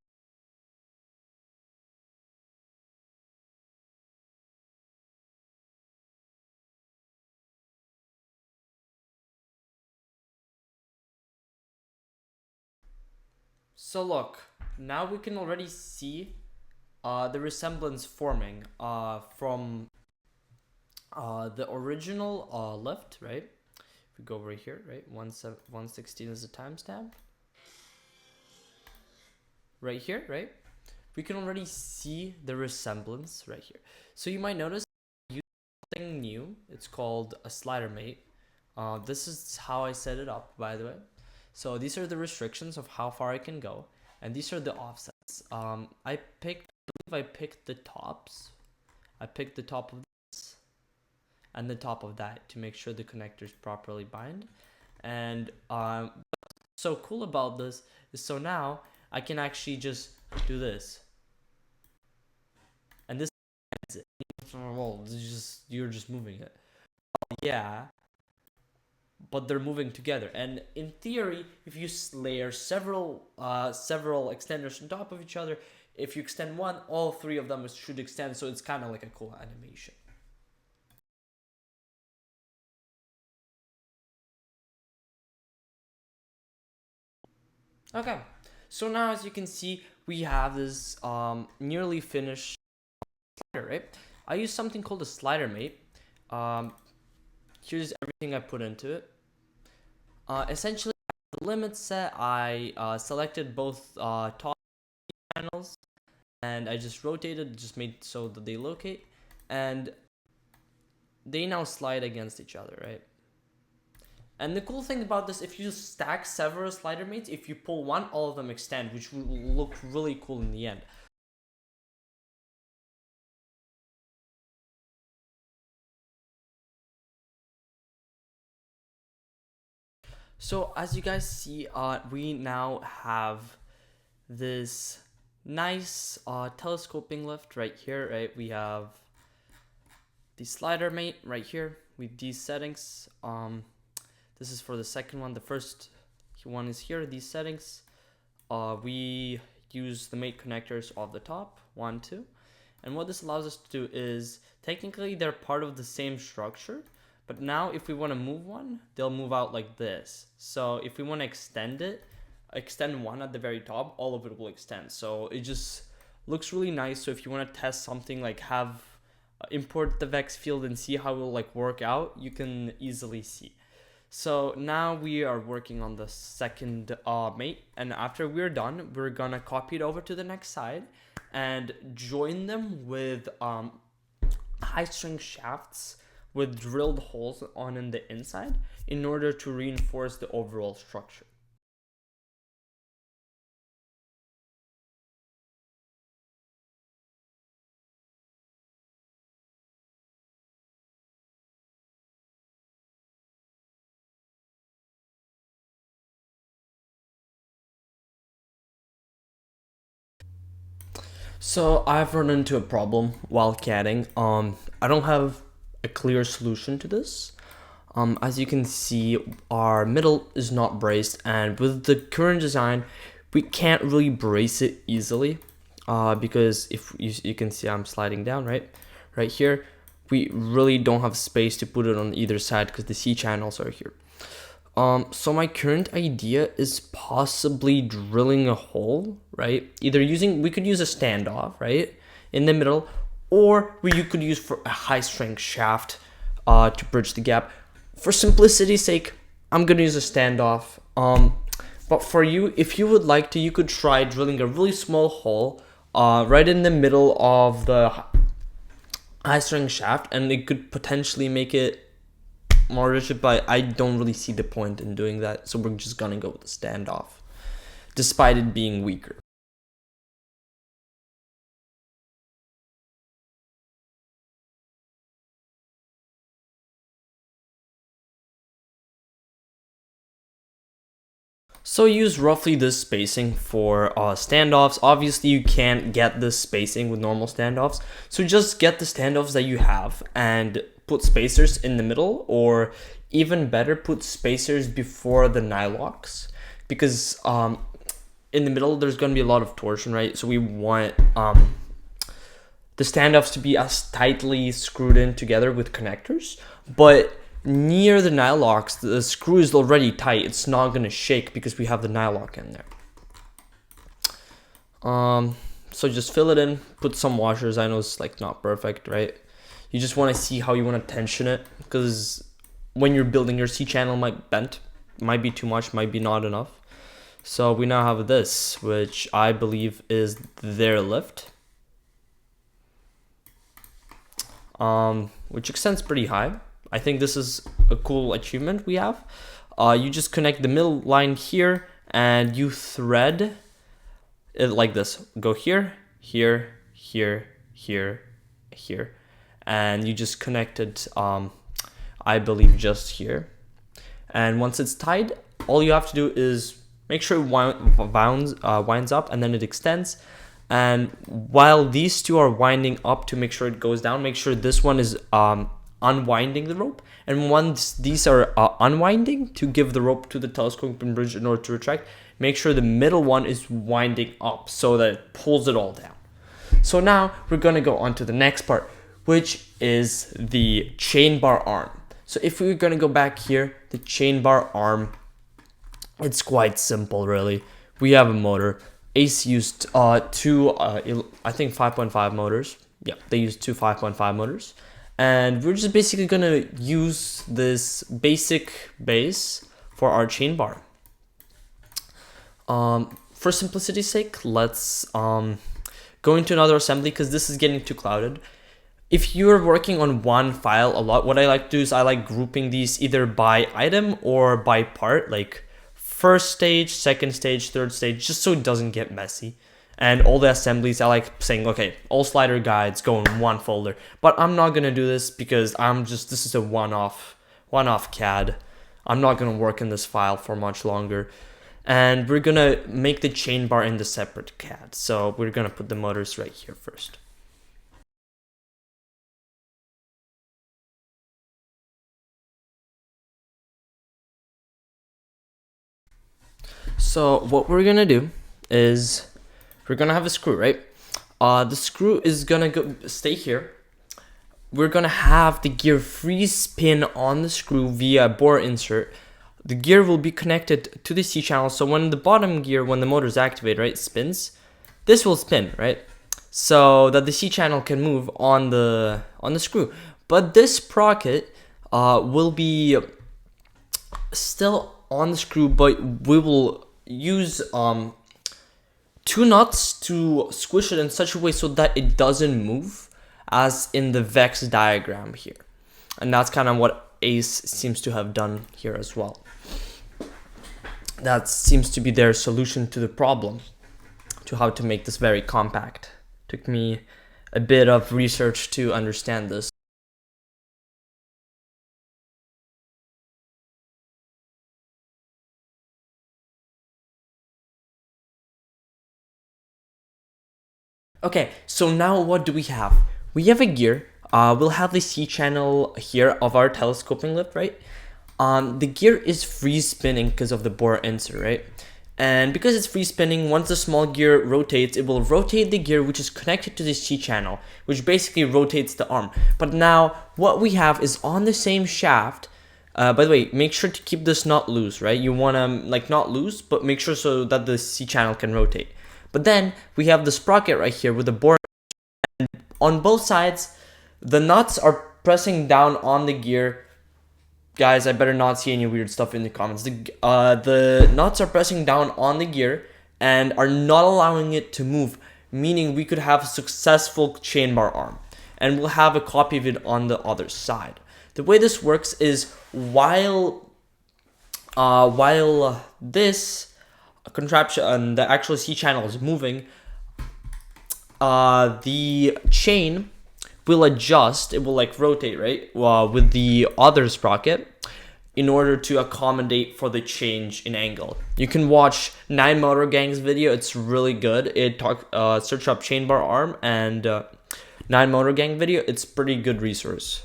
S1: So look, now we can already see the resemblance forming from the original lift, right? If we go over here, right, 116 is the timestamp. Right here, right? We can already see the resemblance right here. So you might notice something new. It's called a slider mate. This is how I set it up, by the way. So these are the restrictions of how far I can go, and these are the offsets. I believe I picked the tops. I picked the top of this and the top of that to make sure the connectors properly bind. And what's so cool about this is, so now I can actually just do this, and this is it. Well, you're just moving it. Yeah, but they're moving together. And in theory, if you layer several extenders on top of each other, if you extend one, all three of them should extend. So it's kind of like a cool animation. Okay, so now as you can see, we have this nearly finished slider, right? I use something called a slider mate. Here's everything I put into it. Essentially, the limit set, I selected both top panels, and I just rotated, just made so that they locate, and they now slide against each other, right? And the cool thing about this, if you stack several slider mates, if you pull one, all of them extend, which will look really cool in the end. So as you guys see, we now have this nice telescoping lift right here, right? We have the slider mate right here with these settings. This is for the second one. The first one is here, these settings. We use the mate connectors off the top, 1, 2. And what this allows us to do is, technically they're part of the same structure, but now if we want to move one, they'll move out like this. So if we want to extend one at the very top, all of it will extend. So it just looks really nice. So if you want to test something, like import the VEX field and see how it will like work out, you can easily see. So now we are working on the second mate, and after we're done, we're gonna copy it over to the next side and join them with high strength shafts with drilled holes on in the inside in order to reinforce the overall structure. So I've run into a problem while CADing. I don't have a clear solution to this. As you can see, our middle is not braced, and with the current design, we can't really brace it easily, because if you can see I'm sliding down right here, we really don't have space to put it on either side because the C channels are here. So my current idea is possibly drilling a hole, right? Either we could use a standoff, right, in the middle, or you could use for a high strength shaft to bridge the gap. For simplicity's sake, I'm gonna use a standoff. But for you, if you would like to, you could try drilling a really small hole right in the middle of the high strength shaft, and it could potentially make it more rigid, but I don't really see the point in doing that, so we're just gonna go with the standoff, despite it being weaker. So use roughly this spacing for standoffs. Obviously you can't get this spacing with normal standoffs, so just get the standoffs that you have and put spacers in the middle, or even better, put spacers before the nylocks, because in the middle there's going to be a lot of torsion, right? So we want the standoffs to be as tightly screwed in together with connectors, but near the nylocks, the screw is already tight. It's not going to shake because we have the nylock in there. So just fill it in, put some washers. I know it's like not perfect, right? You just want to see how you want to tension it, because when you're building, your C channel might bend, might be too much, might be not enough. So we now have this, which I believe is their lift, which extends pretty high. I think this is a cool achievement we have. You just connect the middle line here and you thread it like this. Go here, here, here, here, here. And you just connect it, I believe, just here. And once it's tied, all you have to do is make sure it winds up, and then it extends. And while these two are winding up to make sure it goes down, make sure this one is unwinding the rope, and once these are unwinding to give the rope to the telescoping bridge in order to retract, make sure the middle one is winding up so that it pulls it all down. So now we're going to go on to the next part, which is the chain bar arm. So if we're going to go back here, the chain bar arm, it's quite simple really. We have a motor. Ace used two I think 5.5 motors. Yeah, they used two 5.5 motors. And we're just basically gonna use this basic base for our chain bar. For simplicity's sake, let's go into another assembly because this is getting too clouded. If you're working on one file a lot, what I like to do is I like grouping these either by item or by part, like first stage, second stage, third stage, just so it doesn't get messy. And all the assemblies, I like saying, okay, all slider guides go in one folder. But I'm not gonna do this because this is a one-off CAD. I'm not gonna work in this file for much longer. And we're gonna make the chain bar in the separate CAD. So we're gonna put the motors right here first. So what we're gonna do is we're gonna have a screw, right? The screw is gonna stay here. We're gonna have the gear free spin on the screw via a bore insert. The gear will be connected to the C channel, so when the bottom gear, when the motor is activated, right, spins, this will spin, right? So that the C channel can move on the screw. But this sprocket will be still on the screw, but we will use two nuts to squish it in such a way so that it doesn't move, as in the VEX diagram here. And that's kind of what Ace seems to have done here as well. That seems to be their solution to the problem, to how to make this very compact. Took me a bit of research to understand this. Okay, so now what do we have? We have a gear. We'll have the C channel here of our telescoping lift, right? the gear is free spinning because of the bore insert, right? And because it's free spinning, once the small gear rotates, it will rotate the gear which is connected to this C channel, which basically rotates the arm. But now what we have is on the same shaft. By the way, make sure to keep this not loose, right? You want to like not loose, but make sure so that the C channel can rotate. But then we have the sprocket right here with the bore. And on both sides, the nuts are pressing down on the gear. Guys, I better not see any weird stuff in the comments. The nuts are pressing down on the gear and are not allowing it to move, meaning we could have a successful chain bar arm. And we'll have a copy of it on the other side. The way this works is while this contraption, the actual C channel is moving, the chain will adjust, it will like rotate, right, with the other sprocket in order to accommodate for the change in angle. You can watch 9 Motor Gang's video, it's really good. Search up chain bar arm and 9 Motor Gang video, it's pretty good resource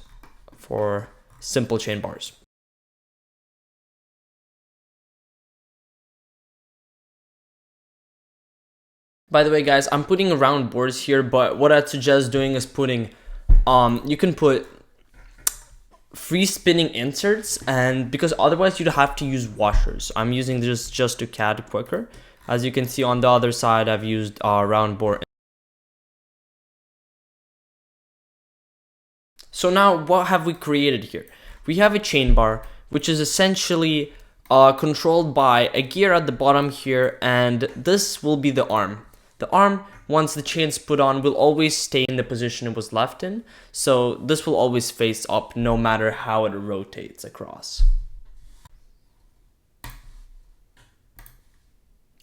S1: for simple chain bars. By the way, guys, I'm putting round boards here, but what I'd suggest doing is putting you can put free spinning inserts, and because otherwise you'd have to use washers. I'm using this just to CAD quicker. As you can see on the other side, I've used round board. So now what have we created here? We have a chain bar, which is essentially controlled by a gear at the bottom here, and this will be the arm. The arm, once the chain's put on, will always stay in the position it was left in. So this will always face up no matter how it rotates across.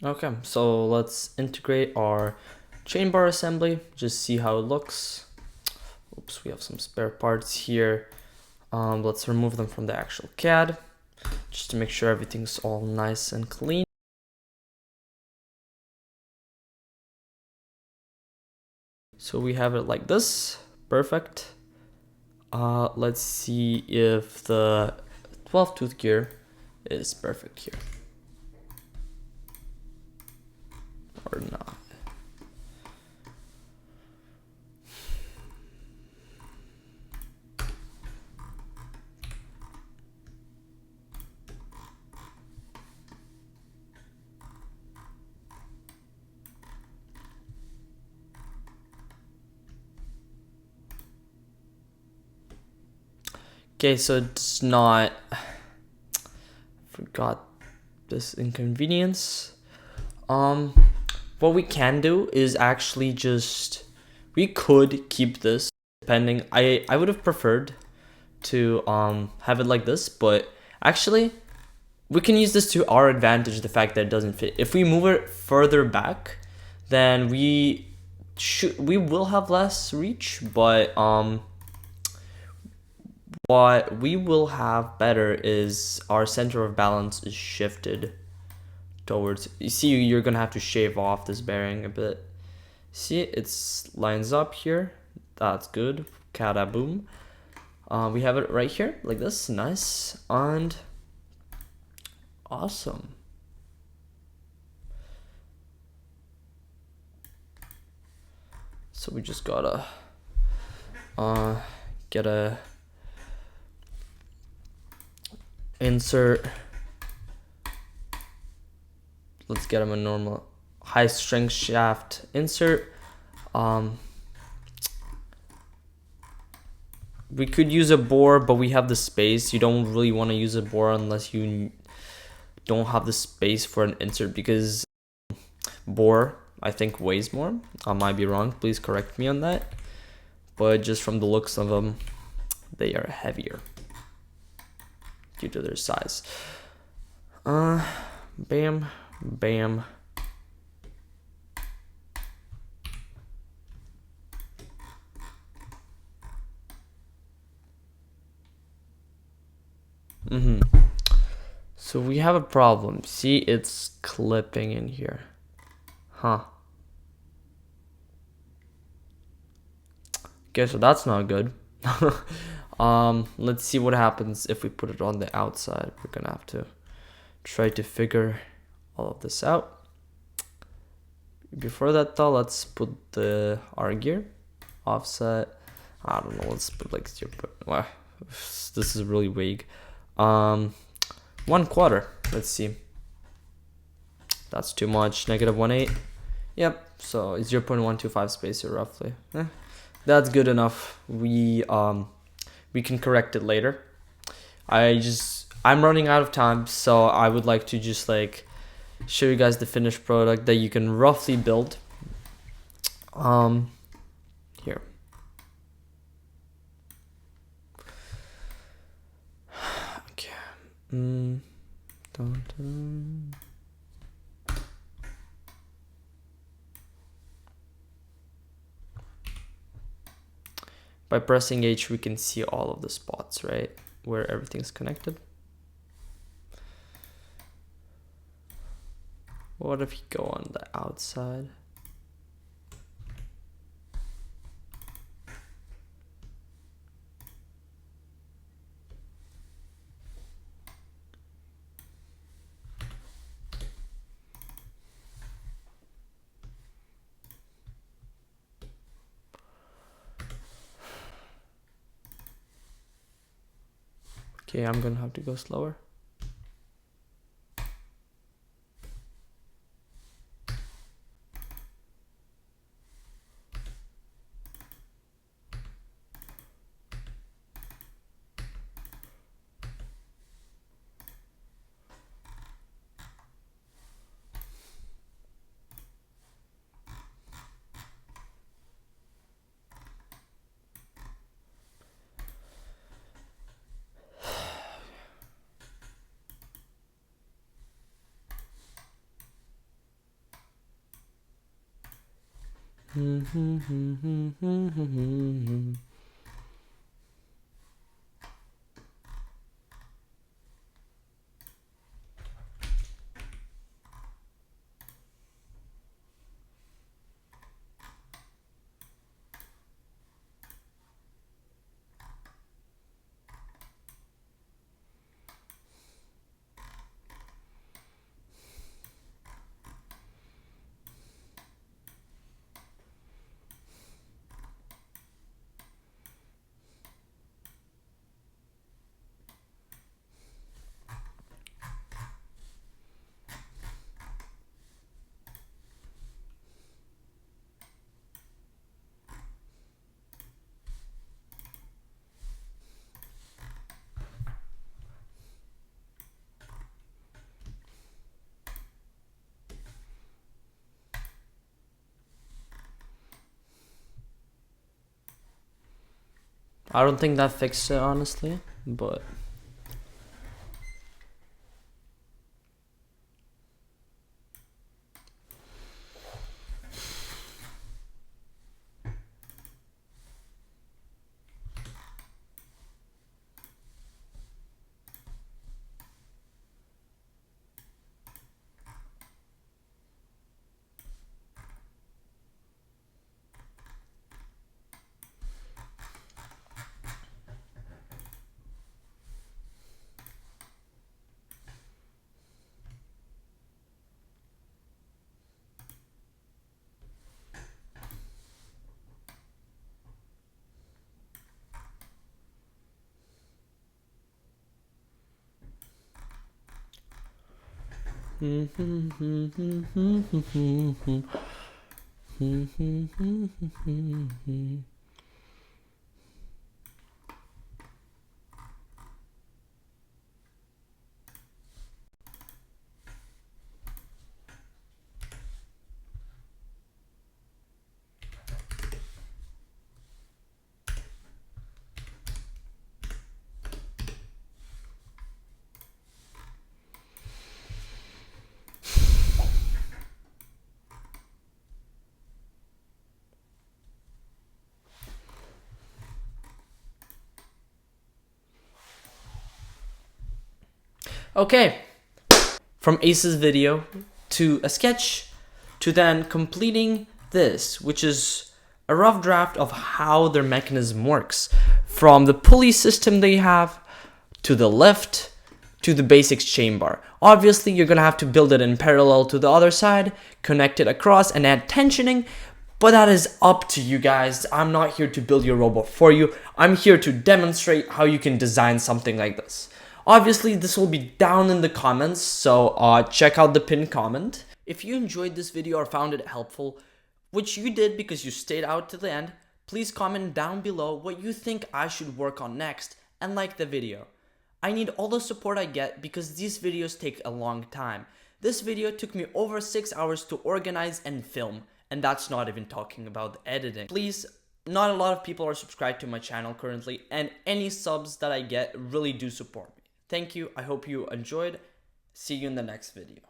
S1: Okay, so let's integrate our chain bar assembly, just see how it looks. Oops, we have some spare parts here. Let's remove them from the actual CAD, just to make sure everything's all nice and clean. So we have it like this, perfect. Let's see if the 12 tooth gear is perfect here or not. Okay, so it's not, forgot this inconvenience. What we can do is actually just, we could keep this depending, I would have preferred to have it like this, but actually we can use this to our advantage, the fact that it doesn't fit. If we move it further back, then we will have less reach, but what we will have better is our center of balance is shifted towards, you see, you're gonna have to shave off this bearing a bit. See, it's lines up here, that's good, kada boom. We have it right here, like this, nice, and awesome. So we just gotta get a insert. Let's get him a normal high strength shaft insert. We could use a bore, but we have the space. You don't really want to use a bore unless you don't have the space for an insert, because bore, I think, weighs more. I might be wrong, please correct me on that, but just from the looks of them, they are heavier due to their size. Bam, bam. So we have a problem. See, it's clipping in here. Huh. Okay, so that's not good. Let's see what happens if we put it on the outside. We're gonna have to try to figure all of this out. Before that though, let's put the R gear offset. I don't know, let's put like 0. Well, this is really vague. 1/4. Let's see. That's too much. -1/8. Yep. So 0.125 spacer roughly. That's good enough. We can correct it later. I'm running out of time, so I would like to just like show you guys the finished product that you can roughly build. Here. Okay. Dun, dun. By pressing H, we can see all of the spots, right? Where everything's connected. What if you go on the outside? Okay, I'm gonna have to go slower. I don't think that fixed it, honestly, but okay. From Ace's video to a sketch to then completing this, which is a rough draft of how their mechanism works. from the pulley system that you have, to the lift, to the basics chain bar. Obviously, you're gonna have to build it in parallel to the other side, connect it across, and add tensioning, but that is up to you guys. I'm not here to build your robot for you. I'm here to demonstrate how you can design something like this. Obviously, this will be down in the comments, so check out the pinned comment. If you enjoyed this video or found it helpful, which you did because you stayed out to the end, please comment down below what you think I should work on next and like the video. I need all the support I get because these videos take a long time. This video took me over 6 hours to organize and film, and that's not even talking about the editing. Please, not a lot of people are subscribed to my channel currently, and any subs that I get really do support me. Thank you, I hope you enjoyed. See you in the next video.